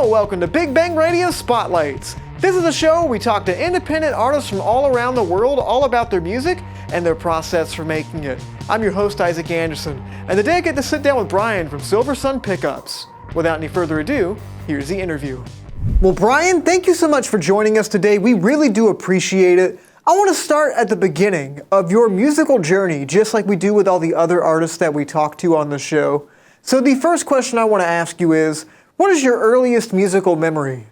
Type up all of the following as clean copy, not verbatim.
welcome to Big Bang Radio Spotlights. This is a show where we talk to independent artists from all around the world all about their music and their process for making it. I'm your host, Isaac Anderson, and today I get to sit down with Brian from Silversun Pickups. Without any further ado, here's the interview. Well, Brian, thank you so much for joining us today. We really do appreciate it. I want to start at the beginning of your musical journey, just like we do with all the other artists that we talk to on the show. So the first question I want to ask you is, what is your earliest musical memory?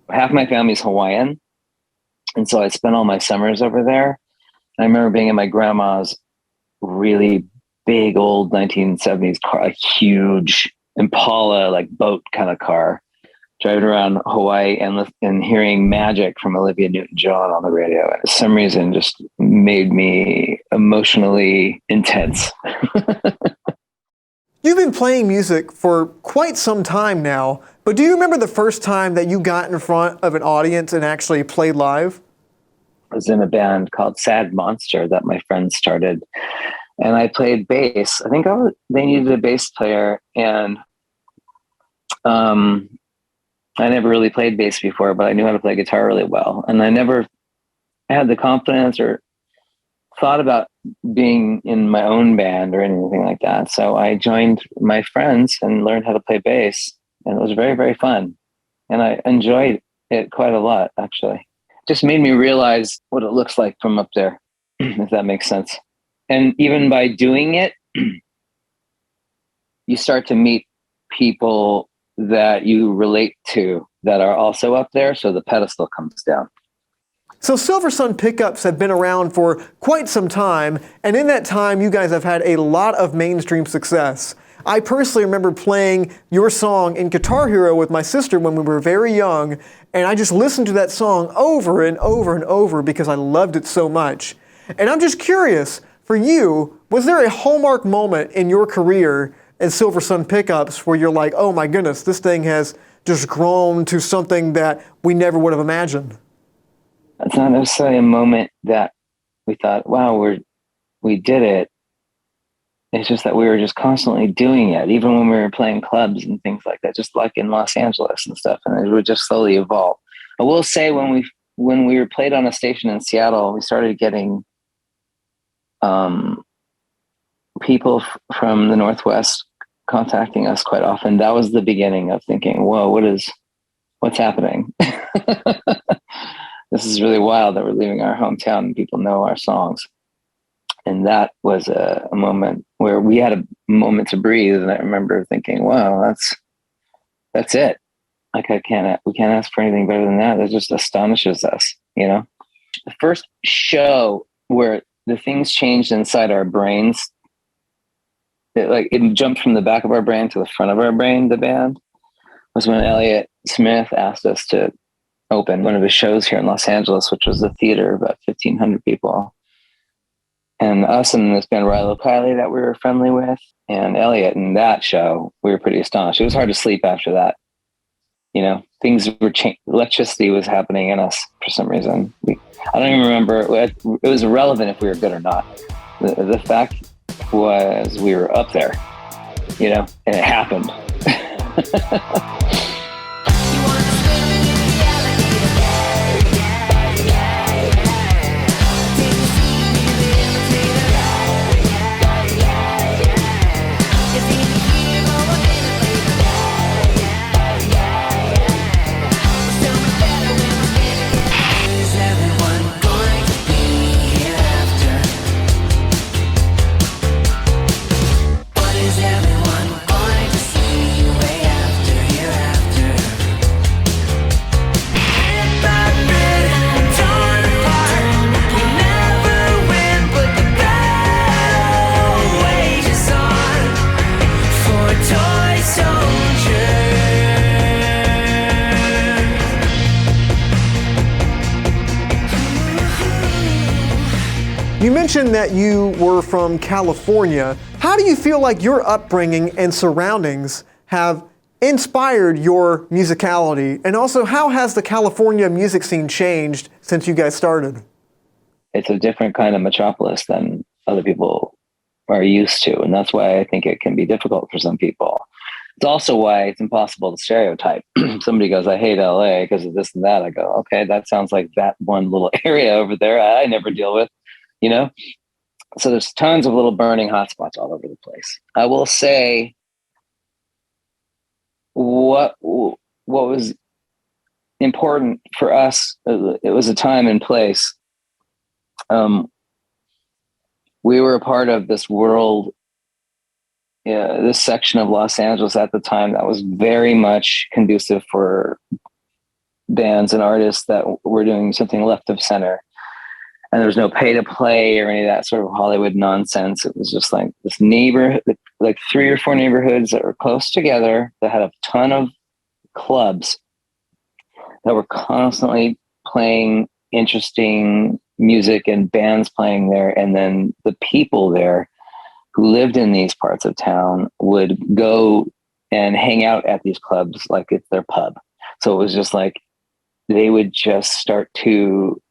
Half my family's Hawaiian, and so I spent all my summers over there. I remember being in my grandma's really big old 1970s car, a huge Impala, like boat kind of car, driving around Hawaii and hearing Magic from Olivia Newton-John on the radio. And for some reason, just made me emotionally intense. You've been playing music for quite some time now, but do you remember the first time that you got in front of an audience and actually played live? I was in a band called Sad Monster that my friends started, and I played bass. I think they needed a bass player, and I never really played bass before, but I knew how to play guitar really well. And I never had the confidence or thought about being in my own band or anything like that. So I joined my friends and learned how to play bass, and it was very, very fun. And I enjoyed it quite a lot, actually. It just made me realize what it looks like from up there, if that makes sense. And even by doing it, you start to meet people that you relate to that are also up there, so the pedestal comes down. So Silversun Pickups have been around for quite some time, and in that time you guys have had a lot of mainstream success. I personally remember playing your song in Guitar Hero with my sister when we were very young, and I just listened to that song over and over and over because I loved it so much. And I'm just curious, for you, was there a hallmark moment in your career in Silversun Pickups where you're like, oh my goodness, this thing has just grown to something that we never would have imagined? It's not necessarily a moment that we thought, wow, we did it. It's just that we were just constantly doing it, even when we were playing clubs and things like that, just like in Los Angeles and stuff. And it would just slowly evolve. I will say when we were played on a station in Seattle, we started getting people from the Northwest contacting us quite often. That was the beginning of thinking, whoa, what's happening? This is really wild that we're leaving our hometown and people know our songs. And that was a moment where we had a moment to breathe. And I remember thinking, wow, that's it. Like we can't ask for anything better than that. It just astonishes us, you know? The first show where the things changed inside our brains, it jumped from the back of our brain to the front of our brain, the band, was when Elliott Smith asked us to open one of his shows here in Los Angeles, which was a theater of about 1,500 people. And us and this band Rilo Kiley that we were friendly with, and Elliott, in that show, we were pretty astonished. It was hard to sleep after that. You know, things were changing. Electricity was happening in us for some reason. I don't even remember. It was irrelevant if we were good or not. The fact was we were up there, you know, and it happened. You mentioned that you were from California. How do you feel like your upbringing and surroundings have inspired your musicality? And also, how has the California music scene changed since you guys started? It's a different kind of metropolis than other people are used to. And that's why I think it can be difficult for some people. It's also why it's impossible to stereotype. Somebody goes, I hate LA because of this and that. I go, okay, that sounds like that one little area over there I never deal with, you know? So there's tons of little burning hotspots all over the place. I will say what was important for us, it was a time and place. We were a part of this world, this section of Los Angeles at the time that was very much conducive for bands and artists that were doing something left of center. And there was no pay to play or any of that sort of Hollywood nonsense. It was just like this neighborhood, like 3 or 4 neighborhoods that were close together that had a ton of clubs that were constantly playing interesting music and bands playing there. And then the people there who lived in these parts of town would go and hang out at these clubs like it's their pub. So it was just like they would just start to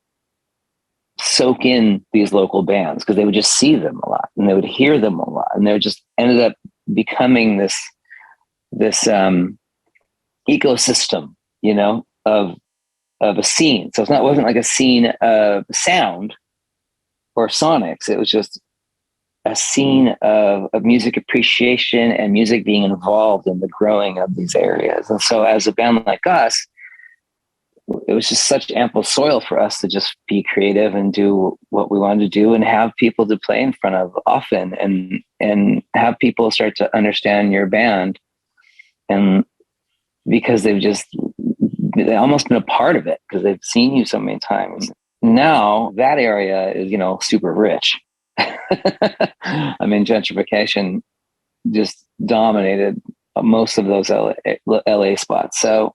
soak in these local bands because they would just see them a lot and they would hear them a lot, and they just ended up becoming this ecosystem, you know, of a scene. So it wasn't like a scene of sound or sonics. It was just a scene of music appreciation and music being involved in the growing of these areas. And so as a band like us, it was just such ample soil for us to just be creative and do what we wanted to do and have people to play in front of often, and have people start to understand your band. And because they've almost been a part of it because they've seen you so many times. Now that area is, you know, super rich. I mean, gentrification just dominated most of those LA spots. So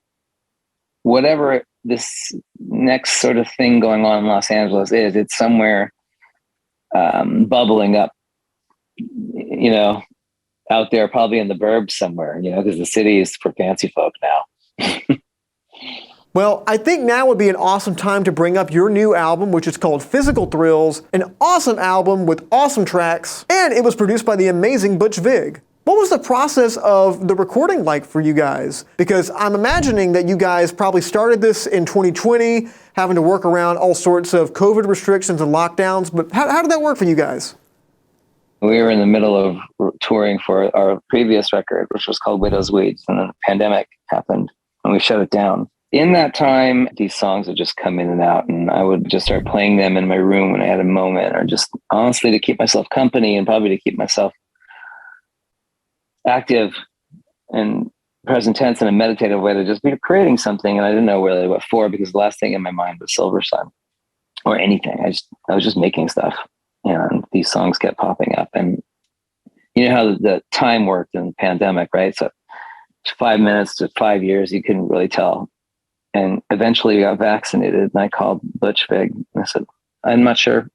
whatever this next sort of thing going on in Los Angeles is, it's somewhere bubbling up, you know, out there, probably in the burbs somewhere, you know, because the city is for fancy folk now. Well, I think now would be an awesome time to bring up your new album, which is called Physical Thrills, an awesome album with awesome tracks, and it was produced by the amazing Butch Vig. What was the process of the recording like for you guys? Because I'm imagining that you guys probably started this in 2020, having to work around all sorts of COVID restrictions and lockdowns, but how did that work for you guys? We were in the middle of touring for our previous record, which was called Widow's Weeds, and then the pandemic happened and we shut it down. In that time, these songs would just come in and out, and I would just start playing them in my room when I had a moment, or just honestly to keep myself company and probably to keep myself active and present tense in a meditative way, to just be creating something. And I didn't know really what for, because the last thing in my mind was Silversun or anything. I was just making stuff, and these songs kept popping up. And you know how the time worked in the pandemic, right? So 5 minutes to 5 years, you couldn't really tell. And eventually we got vaccinated, and I called Butch Vig and I said, I'm not sure.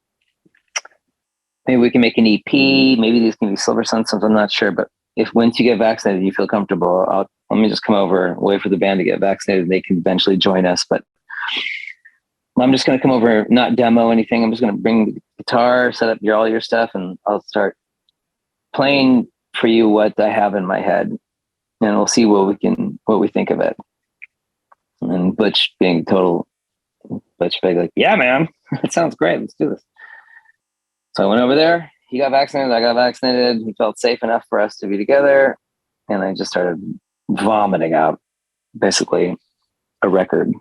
Maybe we can make an EP. Maybe these can be Silversun songs. I'm not sure. But if once you get vaccinated, you feel comfortable, let me just come over and wait for the band to get vaccinated. They can eventually join us. But I'm just going to come over, not demo anything. I'm just going to bring the guitar, set up all your stuff, and I'll start playing for you what I have in my head, and we'll see what we think of it. And Butch being total Butch Vig, like, yeah, man, it sounds great. Let's do this. So I went over there. He got vaccinated. I got vaccinated. He felt safe enough for us to be together. And I just started vomiting out basically a record.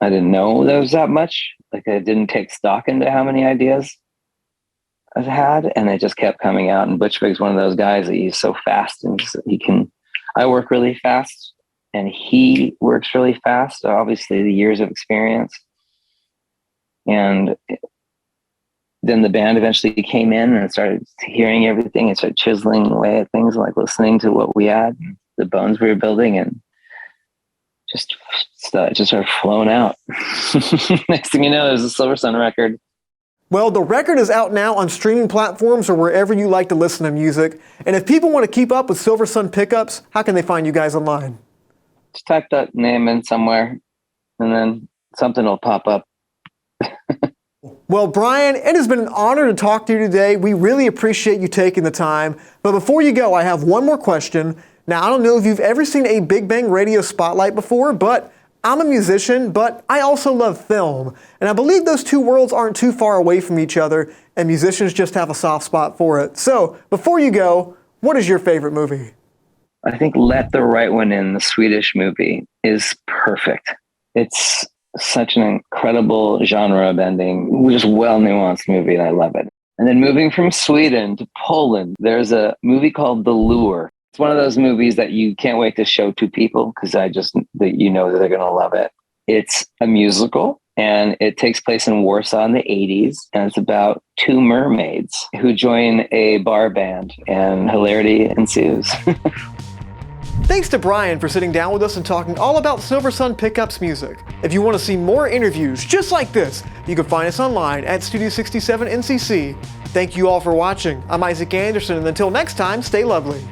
I didn't know there was that much. Like, I didn't take stock into how many ideas I've had. And it just kept coming out. And Butch Vig's one of those guys that he's so fast, and I work really fast, and he works really fast. So obviously the years of experience. And then the band eventually came in and started hearing everything and started chiseling away at things, like listening to what we had, the bones we were building, and just started flowing out. Next thing you know, there's a Silversun record. Well, the record is out now on streaming platforms or wherever you like to listen to music. And if people want to keep up with Silversun Pickups, how can they find you guys online? Just type that name in somewhere, and then something will pop up. Well, Brian, it has been an honor to talk to you today. We really appreciate you taking the time. But before you go, I have one more question. Now, I don't know if you've ever seen a Big Bang Radio spotlight before, but I'm a musician, but I also love film. And I believe those two worlds aren't too far away from each other, and musicians just have a soft spot for it. So, before you go, what is your favorite movie? I think Let the Right One In, the Swedish movie, is perfect. It's such an incredible genre-bending, just well-nuanced movie, and I love it. And then moving from Sweden to Poland, there's a movie called The Lure. It's one of those movies that you can't wait to show to people because that you know that they're going to love it. It's a musical, and it takes place in Warsaw in the 80s, and it's about two mermaids who join a bar band, and hilarity ensues. Thanks to Brian for sitting down with us and talking all about Silversun Pickups music. If you want to see more interviews just like this, you can find us online at Studio 67 NCC. Thank you all for watching. I'm Isaac Anderson, and until next time, stay lovely.